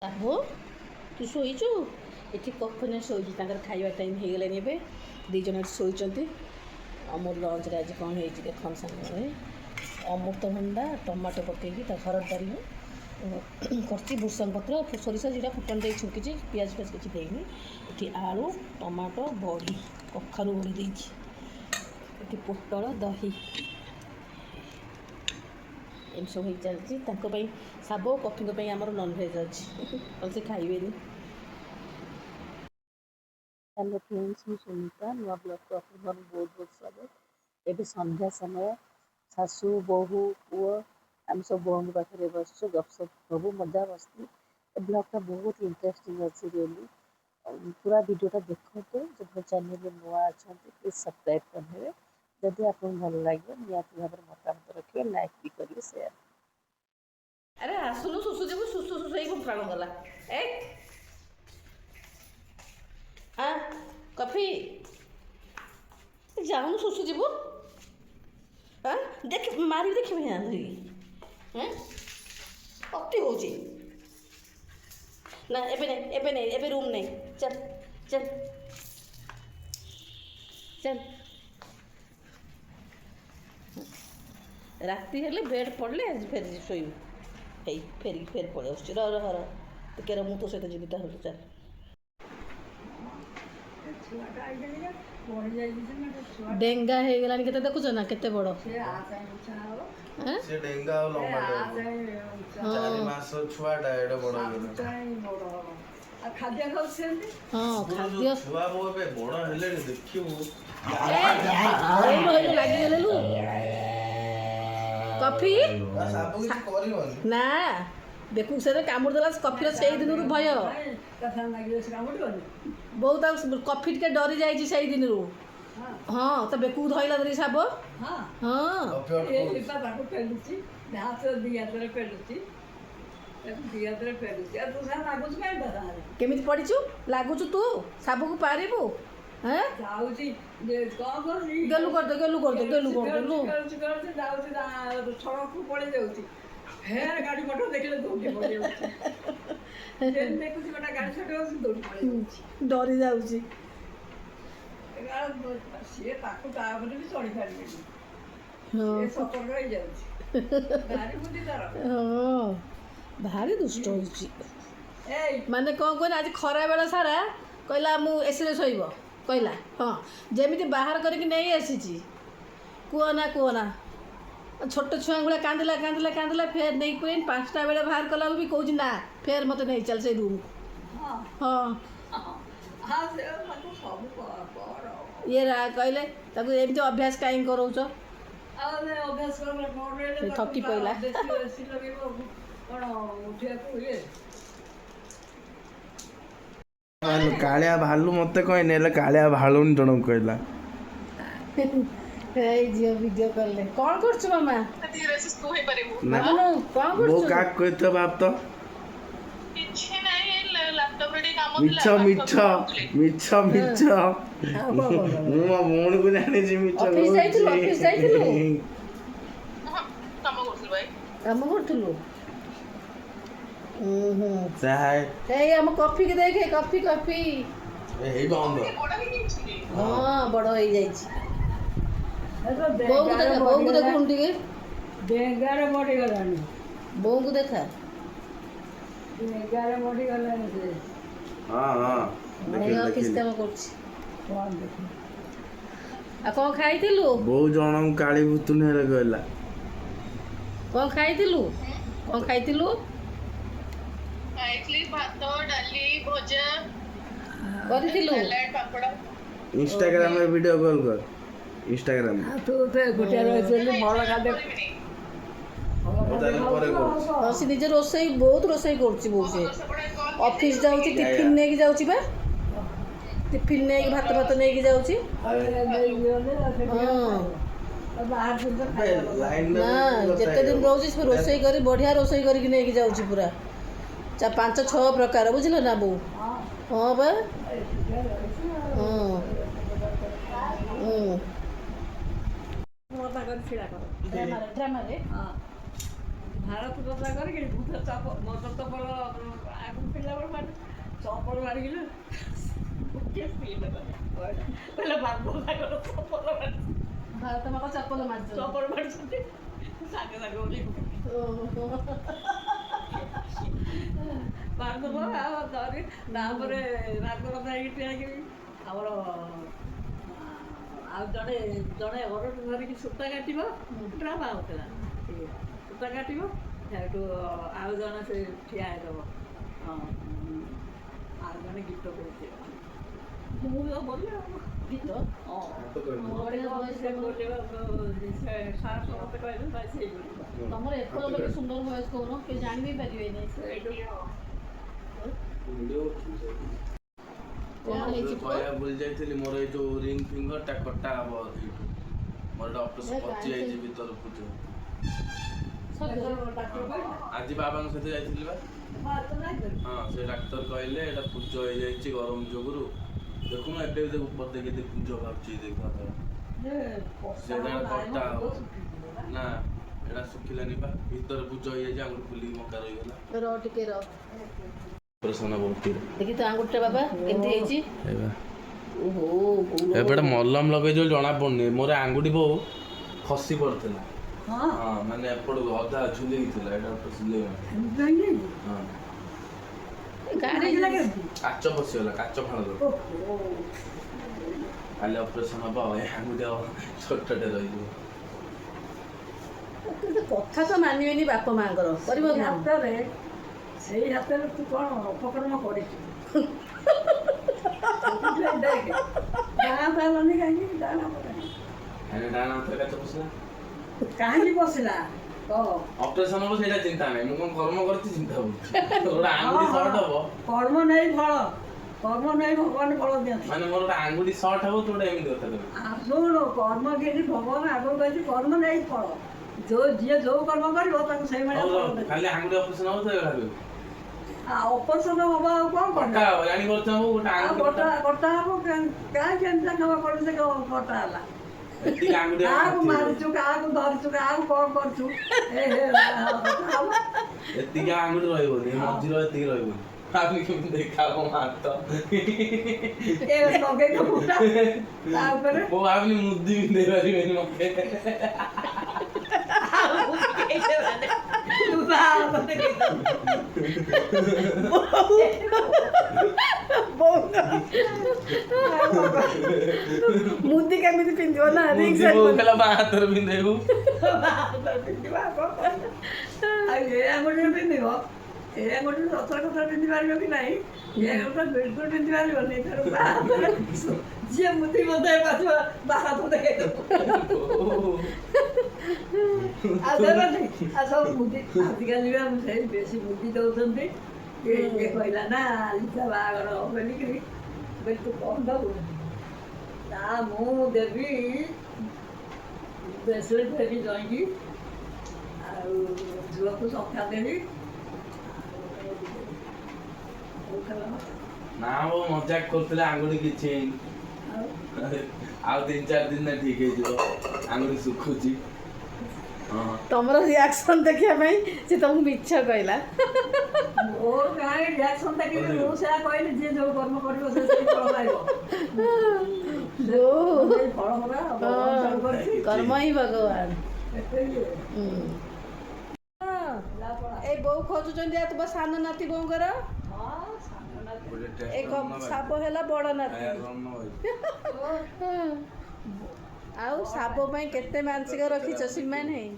ଆବୁ ତୁ ଶୋଇଛୁ? ଏଠି କଫିନେ ଶୋଇଛି, ତାଙ୍କର ଖାଇବା ଟାଇମ୍ ହେଇଗଲାଣି। ଏବେ ଦୁଇ ଜଣ ଏଠି ଶୋଇଛନ୍ତି। ଆମ ଲଞ୍ଚରେ ଆଜି କ'ଣ ହେଇଛି ଦେଖନ୍ତୁ ସାଙ୍ଗରେ। ଅମୃତଭଣ୍ଡା ଟମାଟୋ ପକାଇକି ତା ହରଡ଼ ଡାଲି କରିଛି, ଭୃଷଙ୍ଗ ପତ୍ର ସୋରିଷ ଜିରା ଫୁଟଣ ଦେଇ ଛୁଙ୍କିଛି, ପିଆଜ ଫିଆଜ କିଛି ଦେଇନି। ଏଠି ଆଳୁ ଟମାଟୋ ବଢ଼ି କଖାରୁ ବଢ଼ି ଦେଇଛି। ଏଠି ପୋଟଳ ଦହି ଏମିତି ସବୁ ହେଇ ଚାଲିଛି। ତାଙ୍କ ପାଇଁ ଶାବ କଫିଙ୍କ ପାଇଁ ଆମର ନନଭେଜ୍ ଅଛି, ଆଉ ସେ ଖାଇବେନି। ହ୍ୟାଲୋ ଫ୍ରେଣ୍ଡସ୍, ମୁଁ ସୁନିତା, ନୂଆ ବ୍ଲଗ୍କୁ ଆପଣଙ୍କୁ ବହୁତ ବହୁତ ସ୍ୱାଗତ। ଏବେ ସନ୍ଧ୍ୟା ସମୟ, ଶାଶୁ ବୋହୂ ପୁଅ ଆମେ ସବୁ ବୋହୂଙ୍କ ପାଖରେ ବସିଛୁ, ଗପସପ ସବୁ ମଜା ମସ୍ତି। ଏ ବ୍ଲଗ୍ଟା ବହୁତ ଇଣ୍ଟରେଷ୍ଟିଂ ଅଛି ରିଏଲି। ପୁରା ଭିଡ଼ିଓଟା ଦେଖନ୍ତୁ। ଯଦି ମୋ ଚ୍ୟାନେଲରେ ନୂଆ ଅଛନ୍ତି ପ୍ଲିଜ୍ ସବସ୍କ୍ରାଇବ୍ କରିଦେବେ। ଯଦି ଆପଣଙ୍କୁ ଭଲ ଲାଗିବ ନିହାତି ଭାବରେ ମତାମତ ରଖିବେ, ଲାଇକ୍ ବି କରିବେ, ସେୟାର। ଆରେ ଆସୁନୁ, ଶୁଶୁ ଯିବୁ, ଶୁଶୁ ଶୁଶୁ ହେଇକି ପ୍ରାଣ ଗଲା। କଫି ଯାଉନୁ, ଶୁଶୁ ଯିବୁ। ଦେଖ ମାରିକି ଦେଖିବି ନା ଧରିକି। ଅତି ହେଉଛି ନା। ଏବେ ନେଇ, ଏବେ ନେଇ, ଏବେ ରୁମ୍ ନେଇ। ଚାଲ ଚାଲ ଚାଲ। ରାତି ହେଲେ ବେଡ଼୍ ପଡ଼ିଲେ ଆଜି ଫେରି ଶୋଇବୁ। ହେଇ ଫେରିକି ଫେରି ପଳେଇ ଆସୁଛି। ରହ ରହ ରହ ଟିକେ ରହ, ମୁଁ ତୋ ସହିତ ଯିବି ତାହେଲେ। ଚାଲ। ଡେଙ୍ଗା ହେଇଗଲାଣି କେତେ ଦେଖୁଛ ନା, କେତେ ବଡ଼। ସେ ଡେଙ୍ଗା ଆଉ ଲମ୍ବା ଟାଇପ 4 ମାସ ଛୁଆଟା ଏଡେ ବଡ ଖାଦ୍ୟ ଖାଉଛନ୍ତି। ହଁ ଖାଦ୍ୟ ଛୁଆ ମୋ ଏବେ ବଡ ହେଲେଣି ଦେଖିବୁ। ଲାଗିଗଲେ ଲୁ କଫି କିଛି କରିବନି ନା, ଦେଖୁ ସେ କାମୁଡ଼ି ଦେଲା କଫିର ସେଇ ଦିନରୁ ଭୟ। ବହୁତ କଫି ଟିକେ ଡରି ଯାଇଛି ସେଇ ଦିନରୁ। ହଁ ତ ବେକୁ ଧଇଲା ଧରି ସାବ। ହଁ ତାକୁ ପେଲୁଛି, ହାତରେ ଦି ହାତରେ ପେଲୁଛି, ତାକୁ ଦି ହାତରେ ପେଲୁଛି। ଆଉ ତୁ ସାର୍ ଲାଗୁଛୁ କାହିଁ କଥା? କେମିତି ପଡ଼ିଛୁ? ଲାଗୁଛୁ ତୁ ସାବୁକୁ ପାରିବୁ? ଯାଉଛି କ'ଣ କରୁଛି, ଗେଲୁ କରିଦେ, ଗେଲୁ କରିଦେ, ଗେଲୁ କରିଦେଲୁ। ଯାଉଛି ସଡ଼କକୁ ପଳେଇ ଯାଉଛି। ଫେର ଗାଡ଼ି ମଟର ଦେଖିଲେ ଦୌଡ଼ି ପଳେଇଯାଉଛି। ଦେଖୁଛି ଗୋଟେ ଗାଡ଼ି ଛୋଟ ହେଉଛି, ଦୌଡ଼ି ପଳେଇ ଯାଉଛି, ଡରି ଯାଉଛି। ସିଏ ତାକୁ ତାପରେ ବି ଚଢ଼ି ପାରିବେନି, ହଁ ସତର୍କ ହେଇଯାଉଛି। ଭାରି ବୁଦ୍ଧି ତାର। ହଁ ଭାରି ଦୁଷ୍ଟ ହେଉଛି। ଏଇ ମାନେ କ'ଣ କହିଲା, ଆଜି ଖରା ବେଳ ସାରା କହିଲା ମୁଁ ଏସିରେ ଶୋଇବ କହିଲା। ହଁ ଯେମିତି ବାହାର କରିକି ନେଇ ଆସିଛି, କୁହନା କୁହନା। ଛୋଟ ଛୁଆଙ୍କ ଭଳିଆ କାନ୍ଦିଲା କାନ୍ଦିଲା କାନ୍ଦିଲା, ଫେର ନେଇକି ପଳେଇ 5ଟା ବେଳେ ବାହାର କଲାକୁ ବି କହୁଛି ନା, ଫେର ମୋତେ ନେଇ ଚାଲ ସେଇ ରୁମ୍କୁ। ହଁ ଇଏ କହିଲେ ତାକୁ ଏମିତି ଅଭ୍ୟାସ କାହିଁକି କରଉଛ? ଥକି ପଇଲା। କାଳିଆ ଭାଲୁ ମତେ କହିନି, ହେଲେ କାଳିଆ ଭାଲୁଣି ଜଣକୁ କହିଲା। ଏଇ ଝିଅ ଭିଡ଼ିଓ କଲେ କ'ଣ କରୁଛୁ ମାମା? ନା କ'ଣ ବୋଉ କରୁଛୁ? କାହାକୁ କହିଥିବ ଭାବ ତ। ମିଛ ମିଛ ମିଛ ମିଛ। ମୁଁ ମୋ ଭଉଣୀକୁ ଜାଣିଛି ମିଛ ଅଫିସ ଯାଇଥିଲୁ? ଅଫିସ ଯାଇଥିଲୁ? କାମ କରୁଥିଲୁ? ଏଇ ଆମ କଫିକି ଦେଖେ, କଫି କଫି। ଏଇ ବନ୍ଦ। ହଁ ବଡ଼ ହେଇଯାଇଛି। ବୋଉକୁ ଦେଖା, ବୋଉକୁ ଦେଖୁନୁ ଟିକେ। ଡେଙ୍ଗାରେ ବଢ଼ିଗଲାଣି, ବୋଉକୁ ଦେଖା। ଡେଙ୍ଗାରେ ବଢ଼ିଗଲାଣି ସେ। ହଁ ହଁ ଏଇ ଅଫିସ କାମ କରୁଛି। ଆଉ କ'ଣ ଖାଇଥିଲୁ? ବୋଉ ଜଣଙ୍କୁ କାଳି ଭୁତୁନି ହେଲେ କହିଲା। କ'ଣ ଖାଇଥିଲୁ? କ'ଣ ଖାଇଥିଲୁ? ଖାଇଥିଲି ଭାତ ଡାଲି ଭଜା କରିଥିଲୁ? ସାଲାଡ ପାପଡ଼। ଇନଷ୍ଟାଗ୍ରାମରେ ଭିଡ଼ିଓ କଲ୍ କର। ଇନଷ୍ଟାଗ୍ରାମ ତୁ ଗୋଟିଏ ରହିଥିଲି ଭଲ ଖାଦ୍ୟ। ହଁ ସେ ନିଜେ ରୋଷେଇ, ବହୁତ ରୋଷେଇ କରୁଛି ବୋଉ। ସେ ଅଫିସ ଯାଉଛି, ଟିଫିନ୍ ନେଇକି ଯାଉଛି ବା। ଟିଫିନ୍ ନେଇକି ଭାତ ଭାତ ନେଇକି ଯାଉଛି। ନା ଯେତେ ଦିନ ରହୁଛି ସେ ରୋଷେଇ କରି ବଢ଼ିଆ ରୋଷେଇ କରିକି ନେଇକି ଯାଉଛି ପୁରା। 5-6 ପ୍ରକାର, ବୁଝିଲ ନା ବୋଉ? ହଁ ବା। ଭାରତ କଥା କରିକି ଭୂତ ଚାପ ମଦ ତ ଭଲ ଆଗକୁ ଚପଲ ମାରିକିନା କହିଲେ ବାପ ତାଙ୍କର ଚପଲ ମାରିଛି ତମେ କଣ ଚପଲ ମାରିଛ? ଚପଲ ମାରିଛନ୍ତି ସାଙ୍ଗେ ସାଙ୍ଗେ ଓହ୍ଲେଇ ମାରିଦେବ ଆଉ ଧରି ତାପରେ ରାଗ କଥା ହେଇକି ଠିଆ ହେଇକି ଆମର ଆଉ ଜଣେ ଜଣେ ଅରଟ ଧରିକି ସୂତା କାଟିବ ଡ୍ରାମା ହେଉଥିଲା ସୂତା କାଟିବ ସେଇଠୁ ଆଉ ଜଣେ ସେ ଠିଆ ହେଇଦେବ ଆଉ ଜଣେ ଗୀତ କହୁଛି ମୁଁ ତ ବୋଲେ ଗୀତ ମତେ କହିଲେ ଭାଇ ସେଇ ତମର ଏପଟ ଲୋକ ସୁନ୍ଦର ଭଏସ୍ କହୁନ କେହି ଜାଣି ବି ପାରିବେନି। ସେଇଠୁ କଣ ହେଇଛି ପୁଅ? କହିବା ଭୁଲି ଯାଇଥିଲି ମୋର ଏଇ ଯୋଉ ରିଙ୍ଗ ଫିଙ୍ଗର ଟା କଟା ହବ ଏଇଠୁ ମୋର ଗୋଟେ ଅପରେସନ ପଚି ଯାଇଛି ଭିତରକୁ ଯୋଉ ଆଜି ବାବାଙ୍କ ସହିତ ଯାଇଥିଲି ବା ହଁ ସେ ଡାକ୍ତର କହିଲେ ଏଇଟା ପୂଜ ହେଇଯାଇଛି ଗରମ ଯୋଗୁରୁ ଦେଖୁନ ଏବେ ବି ଉପର ଦେଖି ପୂଜ ବାହାରୁଛି ଦେଖ ସେଟା କଟା ହବ ନା ଏଟା ଶୁଖିଲାନି ବା ଭିତରେ ପୂଜ ହେଇଯାଇଛି ଆଙ୍ଗୁଠି ଫୁଲିକି ମକା ରହିଗଲା ର ଟିକେ ର ଅପରେସନ ବହୁତ ଦେଖି ତ ଆଙ୍ଗୁଠିଟା ବାବା କେମିତି ହେଇଛି? ଓହୋ ଏବେଟା ମଲମ ଲଗେଇଛି ଜଣା ପଡୁନି ମୋର ଆଙ୍ଗୁଠି ବୋଉ ଖସି ପଡିଥିଲା ହଁ ମାନେ ଏପଟକୁ ଅଧା ଝୁଲିକି ଥିଲା ଏଇଟା ସିଲେଇ ହଁ କାଚ ପଶିଗଲା କାଚ ଫାଳ କାଲି ଅପରେସନ ହବ ଏ ଆଙ୍ଗୁଠି ଛୋଟଟେ ରହିଯିବ କିନ୍ତୁ କଥା ତ ମାନିବେନି ବାପା ମାଙ୍କର କରିବ ସେଇ ହାତରେ ସେଇ ହାତରେ ତୁ କ'ଣ ଅପକର୍ମ କରିଛୁ ଡାଣା ପାଇଲନି କାହିଁକି ଡାଣା ଡାହାଣ ହାତରେ କାଚ ପଶିଲା କାହିଁକି ବସିଲା କହ ଅପରେସନ ହବ ସେଇଟା ଚିନ୍ତା ନାହିଁ ମୁଁ କଣ କର୍ମ କରିଛି ଚିନ୍ତା ହଉଛି ଗୋଟେ ଆଙ୍ଗୁଠି ସର୍ଟ ହବ କର୍ମ ନେଇ ଫଳ କର୍ମ ନେଇ ଭଗବାନ ଫଳ ଦିଅନ୍ତି ମାନେ ମୋର ଗୋଟେ ଆଙ୍ଗୁଠି ସର୍ଟ ହବ ତୁ ଗୋଟେ ଏମିତି କଥା କହିବୁ ଶୁଣ କର୍ମ କେମିତି ଭଗବାନ ଆଗରୁ କହିଛି କର୍ମ ନେଇ ଫଳ ଯିଏ ଯୋଉ କର୍ମ କରିବ ତାକୁ ସେଇଭଳିଆ ଫଳ ଦେବେ ଖାଲି ଆଙ୍ଗୁଠି ଅପରେସନ ହବ ତ ଏଗୁଡା କହିବୁ ଅପରେସନ ହବ ଆଉ କ'ଣ କଟା ହବ ଜାଣିପାରୁଛ ହବ ଗୋଟେ ଆଙ୍ଗୁଠି କଟା ହବ କାହିଁକି ଏମିତି ଖବର ପଡ଼ିছে କଟା ହେଲା ଏତିକି ଆଙ୍ଗୁଠି କାହାକୁ ମାରିଛୁ କାହାକୁ ଧରିଛୁ କାହାକୁ କ'ଣ କରୁଛୁ ଏତିକି ଆଙ୍ଗୁଠି ରହିବନି ମଝିରେ ଏତିକି ରହିବନି আপনি কেমন দেখাবো মাত্র ও আপনি মুদ্দি বিন্দে পারিবেন মকে ମୁଦି କେମିତି ପିନ୍ଧିବ ନା ବାହାତର ପିନ୍ଧେବୁ ପିନ୍ଧିବ ଏ ଗୋଟେ ରଥ କଥା ପିନ୍ଧି ପାରିବ କି ନାହିଁ ଏ ଗୋଟେ ବିଲକୁଲ ପିନ୍ଧି ପାରିବନି ଯିଏ ମୁଦି ବନ୍ଧାଇ ପାରୁଥିବ ବାହାତ ଦେଖେଇଦେବ ଆଉ ଦେବନି ଆଉ ସବୁ ମୁଦି ଆଜିକାଲି ବି ଆମେ ସେଇ ବେଶୀ ମୁଦି ଦେଉଛନ୍ତି ଇଏ କହିଲା ନା ଲିସା ବାହାଘର ବୋଲିକିରି ତୁ କ'ଣ ଦେବୁ ନା ମୁଁ ଦେବି ବ୍ରେସଲେଟ୍ ଦେବି ଯାଇକି ଆଉ ଝିଅକୁ ସଂଖ୍ୟା ଦେବି ନା ମୋ ମଜାକ କରୁଥିଲେ ଆଙ୍ଗୁଠି କିଛି ହେଇନି ଆଉ 3-4 ଦିନ ଠିକ ହେଇଯିବ ଆଙ୍ଗୁଠି ଶୁଖୁଛି ତମର ରିଆକ୍ସନ ଦେଖିବା ପାଇଁ ସେ ତମକୁ ମିଛ କହିଲା ମୋର କାହିଁ ରିଆକ୍ସନ ଦେଖିଲି ମୁଁ ସେୟା କହିଲି ଯିଏ ଯୋଉ କର୍ମ କରିବ ସେ ସେଇ ଫଳ ପାଇବ ଫଳ କର୍ମ ହିଁ ଭଗବାନ ଏଇ ବୋଉ ଖୋଜୁଛନ୍ତି ତୁମ ସାନ ନାତି ବୋଉଙ୍କର ଏ ସାପ ହେଲା ବଡ ନାତି ଆଉ ସାପ ପାଇଁ କେତେ ମାନସିକ ରଖିଛ ସୀମା ନାହିଁ